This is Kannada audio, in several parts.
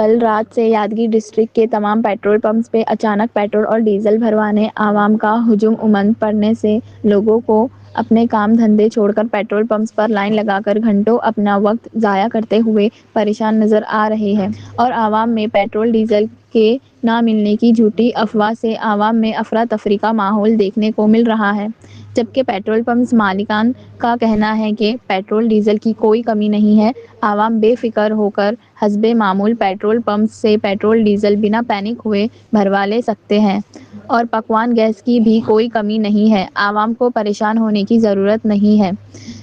कल रात से यादगीर डिस्ट्रिक्ट के तमाम पेट्रोल पंप्स पे अचानक पेट्रोल और डीजल भरवाने आवाम का हुजूम उमड़ पड़ने से लोगों को अपने काम धंधे छोड़कर पेट्रोल पंप्स पर लाइन लगाकर घंटों अपना वक्त ज़ाया करते हुए परेशान नज़र आ रहे हैं और आवाम में पेट्रोल डीजल के ना मिलने की झूठी अफवाह से आवाम में अफरा तफरी का माहौल देखने को मिल रहा है। जबकि पेट्रोल पंप्स मालिकान का कहना है कि पेट्रोल डीजल की कोई कमी नहीं है। आवाम बेफिक्र होकर हस्बे मामूल पेट्रोल पंप से पेट्रोल डीजल बिना पैनिक हुए भरवा ले सकते हैं और पकवान गैस की भी कोई कमी नहीं है। आवाम को परेशान होने की ज़रूरत नहीं है।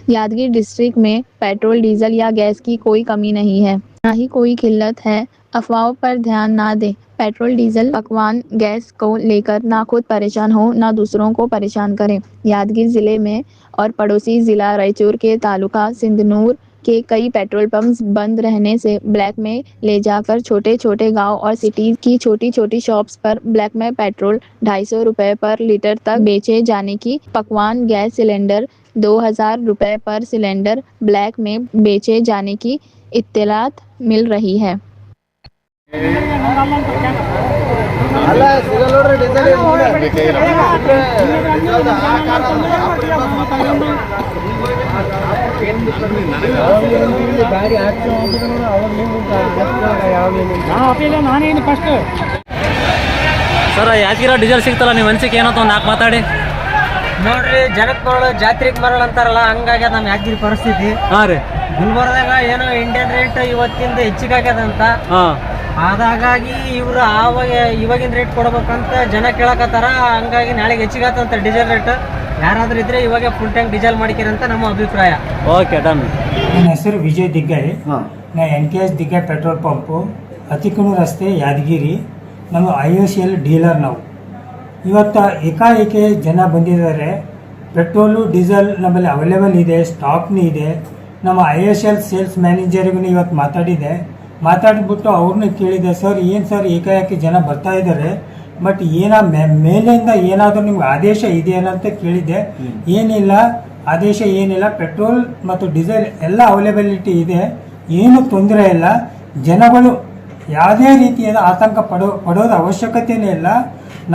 यादगीर डिस्ट्रिक्ट में पेट्रोल डीजल या गैस की कोई कमी नहीं है, ना ही कोई किल्लत है। अफवाहों पर ध्यान ना दें। पेट्रोल डीजल पकवान गैस को लेकर ना खुद परेशान हो ना दूसरों को परेशान करें। यादगीर ज़िले में और पड़ोसी ज़िला रायचूर के तालुका सिंधनूर के कई पेट्रोल पंप्स बंद रहने से ब्लैक में ले जाकर छोटे छोटे गांव और सिटीज की छोटी छोटी शॉप्स पर ब्लैक में पेट्रोल 250 रुपये पर लीटर तक बेचे जाने की, पकवान गैस सिलेंडर 2000 रुपये पर सिलेंडर ब्लैक में बेचे जाने की इत्तलात मिल रही है। ಸರ್ ಯಾದಗಿರ ಡೀಸೆಲ್ ಸಿಗ್ತಲ್ಲ, ನೀವು ಅನ್ಸಿಕೆ ಏನಂತ ಒಂದು ನಾಲ್ಕು ಮಾತಾಡಿ ನೋಡ್ರಿ. ಜನಕ್ಕೆ ನೋಡ ಜಾತ್ರೆಗೆ ಮರಳ ಅಂತಾರಲ್ಲ, ಹಂಗಾಗಿ ನಮ್ಮ ಯಾದಗಿರಿ ಪರಿಸ್ಥಿತಿ. ಹಾಂ ರೀ, ಗುಲ್ಬರ್ದಾಗ ಏನೋ ಇಂಡಿಯನ್ ರೇಟ್ ಇವತ್ತಿಂದ ಹೆಚ್ಚಿಗೆ ಆಗ್ಯದಂತ. ಹಾಗಾಗಿ ಇವರು ಇವಾಗಿನ ರೇಟ್ ಕೊಡ್ಬೇಕಂತ ಜನ ಕೇಳಕತ್ತಾರ. ಹಂಗಾಗಿ ನಾಳೆಗೆ ಹೆಚ್ಚಿಗೆ ಆತಂತ ಡೀಸೆಲ್ ರೇಟ್. ಯಾರಾದ್ರೂ ಇದ್ರೆ ಇವಾಗ ಫುಲ್ ಟ್ಯಾಂಕ್ ಡೀಸೆಲ್ ಮಾಡಿಕಿರಂತ ನಮ್ಮ ಅಭಿಪ್ರಾಯ. Okay done. ನನ್ನ ಹೆಸರು ವಿಜಯ್ ದಿಗ್ಗಾಯಿ. ನಾ NKS ದಿಗ್ಗಾಯಿ ಪೆಟ್ರೋಲ್ ಪಂಪು, ಅತಿಕುಣು ರಸ್ತೆ, ಯಾದಗಿರಿ. ನಮ್ಮ IOCL ಡೀಲರ್ ನಾವು. ಇವತ್ತು ಏಕಾಏಕಿ ಜನ ಬಂದಿದ್ದಾರೆ. ಪೆಟ್ರೋಲು ಡೀಸೆಲ್ ನಮ್ಮಲ್ಲಿ ಅವೈಲೇಬಲ್ ಇದೆ, ಸ್ಟಾಕ್ನೂ ಇದೆ. ನಮ್ಮ IOCL ಸೇಲ್ಸ್ ಮ್ಯಾನೇಜರಿಗೂ ಇವತ್ತು ಮಾತಾಡಿಬಿಟ್ಟು ಅವ್ರನ್ನ ಕೇಳಿದೆ, ಸರ್ ಏನು ಸರ್ ಏಕಾಏಕಿ ಜನ ಬರ್ತಾ ಇದ್ದಾರೆ, ಬಟ್ ಮೇಲಿಂದ ಏನಾದರೂ ನಿಮ್ಗೆ ಆದೇಶ ಇದೆಯೇನಂತ ಕೇಳಿದ್ದೆ. ಏನಿಲ್ಲ, ಆದೇಶ ಏನಿಲ್ಲ, ಪೆಟ್ರೋಲ್ ಮತ್ತು ಡೀಸೆಲ್ ಎಲ್ಲ ಅವೈಲೇಬಿಲಿಟಿ ಇದೆ, ಏನು ತೊಂದರೆ ಇಲ್ಲ. ಜನಗಳು ಯಾವುದೇ ರೀತಿಯಾದ ಆತಂಕ ಪಡೋದು ಅವಶ್ಯಕತೆಯೇ ಇಲ್ಲ.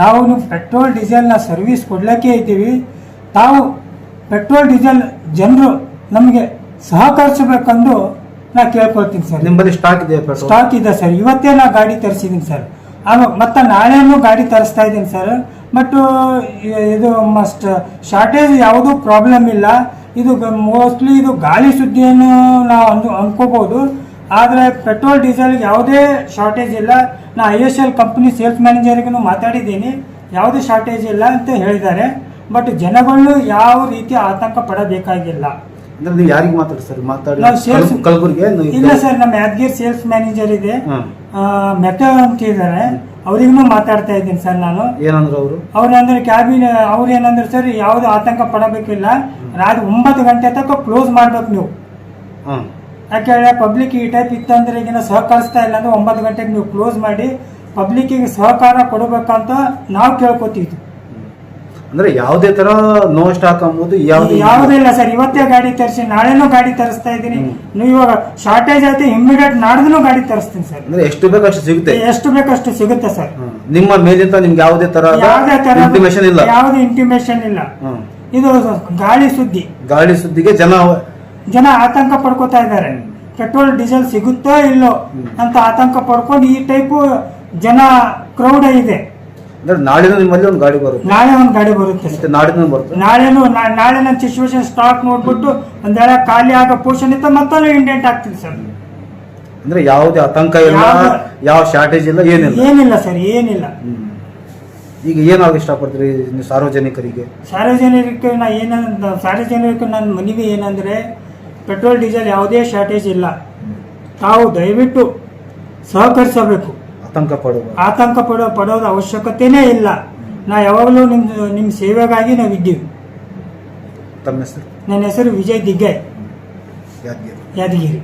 ನಾವು ಪೆಟ್ರೋಲ್ ಡೀಸೆಲ್ನ ಸರ್ವಿಸ್ ಕೊಡಲಿಕ್ಕೆ ಇದ್ದೀವಿ. ತಾವು ಪೆಟ್ರೋಲ್ ಡೀಸೆಲ್ ಜನರು ನಮಗೆ ಸಹಕರಿಸಬೇಕೆಂದು ನಾ ಕೇಳ್ಕೊಳ್ತೀನಿ ಸರ್. ನಿಮ್ಮಲ್ಲಿ ಸ್ಟಾಕ್ ಇದೆ ಸರ್. ಇವತ್ತೇ ನಾ ಗಾಡಿ ತರಿಸಿದ್ದೀನಿ ಸರ್. ಮತ್ತೆ ನಾಳೆನೂ ಗಾಡಿ ತರಿಸ್ತಾ ಇದ್ದೀನಿ ಸರ್. ಬಟ್ ಇದು ಶಾರ್ಟೇಜ್ ಯಾವುದೂ ಪ್ರಾಬ್ಲಮ್ ಇಲ್ಲ. ಇದು ಮೋಸ್ಟ್ಲಿ ಇದು ಗಾಳಿ ಸುದ್ದಿಯನ್ನು ನಾವು ಅನ್ಕೋಬಹುದು. ಆದರೆ ಪೆಟ್ರೋಲ್ ಡೀಸೆಲ್ ಯಾವುದೇ ಶಾರ್ಟೇಜ್ ಇಲ್ಲ. ನಾ IOCL ಕಂಪ್ನಿ ಸೇಲ್ಸ್ ಮ್ಯಾನೇಜರ್ಗೂ ಮಾತಾಡಿದ್ದೀನಿ, ಯಾವುದೇ ಶಾರ್ಟೇಜ್ ಇಲ್ಲ ಅಂತ ಹೇಳಿದ್ದಾರೆ. ಬಟ್ ಜನಗಳು ಯಾವ ರೀತಿ ಆತಂಕ ಪಡಬೇಕಾಗಿಲ್ಲ. ನೀವು ಯಾರಿಗೆ ಮಾತಾಡ್ತಾರೆ? ಇಲ್ಲ ಸರ್, ನಮ್ಮ ಯಾದಗಿರಿ ಸೇಲ್ಸ್ ಮ್ಯಾನೇಜರ್ ಇದೆ, ಮೆಟಾ ಅಂತ ಇದ್ದಾರೆ, ಅವ್ರಿಗೂ ಮಾತಾಡ್ತಾ ಇದ್ದೀನಿ ಸರ್ ನಾನು. ಏನಂದ್ರೆ ಅವ್ರಂದ್ರೆ ಕ್ಯಾಬಿನ್ ಅವ್ರು ಏನಂದ್ರೆ ಸರ್, ಯಾವ್ದು ಆತಂಕ ಪಡಬೇಕಿಲ್ಲ, ರಾತ್ರಿ 9 ಗಂಟೆ ತನಕ ಕ್ಲೋಸ್ ಮಾಡ್ಬೇಕು ನೀವು. ಯಾಕೆಂದ್ರೆ ಪಬ್ಲಿಕ್ ಈ ಟೈಪ್ ಇತ್ತಂದ್ರೆ ಈಗಿನ ಸಹಕರಿಸ್ತಾ ಇಲ್ಲ ಅಂದ್ರೆ 9 ಗಂಟೆಗೆ ನೀವು ಕ್ಲೋಸ್ ಮಾಡಿ ಪಬ್ಲಿಕ್ಕಿಗೆ ಸಹಕಾರ ಕೊಡಬೇಕಂತ ನಾವು ಕೇಳ್ಕೊತೀವಿ. ಅಂದ್ರೆ ಯಾವುದೇ ತರ ನೋ ಸ್ಟಾಕ್ ಅಂಬುದು ಯಾವುದಿಲ್ಲ ಸರ್. ಇವತ್ತೇ ಗಾಡಿ ತರಿಸಿ, ನಾಳೆನೂ ಗಾಡಿ ತರಿಸ್ತಾ ಇದ್ದೀನಿ. ನೀವು ಇವಾಗ ಶಾರ್ಟೇಜ್ ಆಯ್ತು, ಇಮಿಡಿಯೇಟ್ ನಾಡ್ದು ಗಾಡಿ ತರಿಸ್ತೀನಿ ಸರ್. ಅಂದ್ರೆ ಎಷ್ಟು ಬೇಕಷ್ಟು ಸಿಗುತ್ತೆ, ಎಷ್ಟು ಬೇಕಷ್ಟು ಸಿಗುತ್ತೆ ಸರ್. ನಿಮ್ಮ ಮೇಲಿಂದ ನಿಮ್ಗೆ ಯಾವುದೇ ತರ ಇಂಟಿಮೇಷನ್ ಇಲ್ಲ, ಯಾವುದೇ ಇಂಟಿಮೇಷನ್ ಇಲ್ಲ. ಇದು ಗಾಳಿ ಸುದ್ದಿಗೆ ಜನ ಆತಂಕ ಪಡ್ಕೋತಾ ಇದ್ದಾರೆ. ಪೆಟ್ರೋಲ್ ಡೀಸೆಲ್ ಸಿಗುತ್ತೋ ಇಲ್ಲೋ ಅಂತ ಆತಂಕ ಪಡ್ಕೊಂಡು ಈ ಟೈಪ್ ಜನ ಕ್ರೌಡ್ ಇದೆ. ನಾಳೆ ನಿಮ್ಮಲ್ಲಿ ಒಂದು ಗಾಡಿ ಬರುತ್ತೆ, ನಾಳೆ ಒಂದು ಗಾಡಿ ಬರುತ್ತೆ, ನಾಳೆ ನನ್ನ ಸಿಚುವೇಶನ್ ಸ್ಟಾಕ್ ನೋಡ್ಬಿಟ್ಟು ಒಂದೆಲ್ಲ ಖಾಲಿ ಆಗೋ ಪೋರ್ಷನ್ ಇತ್ತು, ಮತ್ತೊಂದು ಇಂಡೆಂಟ್ ಆಗ್ತಿದೆ ಸರ್. ಅಂದ್ರೆ ಯಾವುದೇ ಆತಂಕ ಇಲ್ಲ, ಯಾವ ಶಾರ್ಟೇಜ್ ಇಲ್ಲ, ಏನಿಲ್ಲ ಸರ್, ಏನಿಲ್ಲ. ಈಗ ಏನಾಗ ಇಷ್ಟಪಡ್ತೀರಿ ಸಾರ್ವಜನಿಕರಿಗೆ? ಸಾರ್ವಜನಿಕರಿಗೆ ನನ್ನ ಮನವಿ ಏನಂದ್ರೆ, ಪೆಟ್ರೋಲ್ ಡೀಸೆಲ್ ಯಾವುದೇ ಶಾರ್ಟೇಜ್ ಇಲ್ಲ. ತಾವು ದಯವಿಟ್ಟು ಸಹಕರಿಸಬೇಕು. ಆತಂಕ ಪಡೋದು ಅವಶ್ಯಕತೆನೇ ಇಲ್ಲ. ನಾ ಯಾವಾಗಲೂ ನಿಮ್ಮ ಸೇವೆಗಾಗಿ ನಾವು ಇದ್ದೀವಿ. ತಮ್ಮ ಹೆಸರು? ನನ್ನ ಹೆಸರು ವಿಜಯ್ ದಿಗ್ಗಾಯಿ, ಯಾದಗಿರಿ.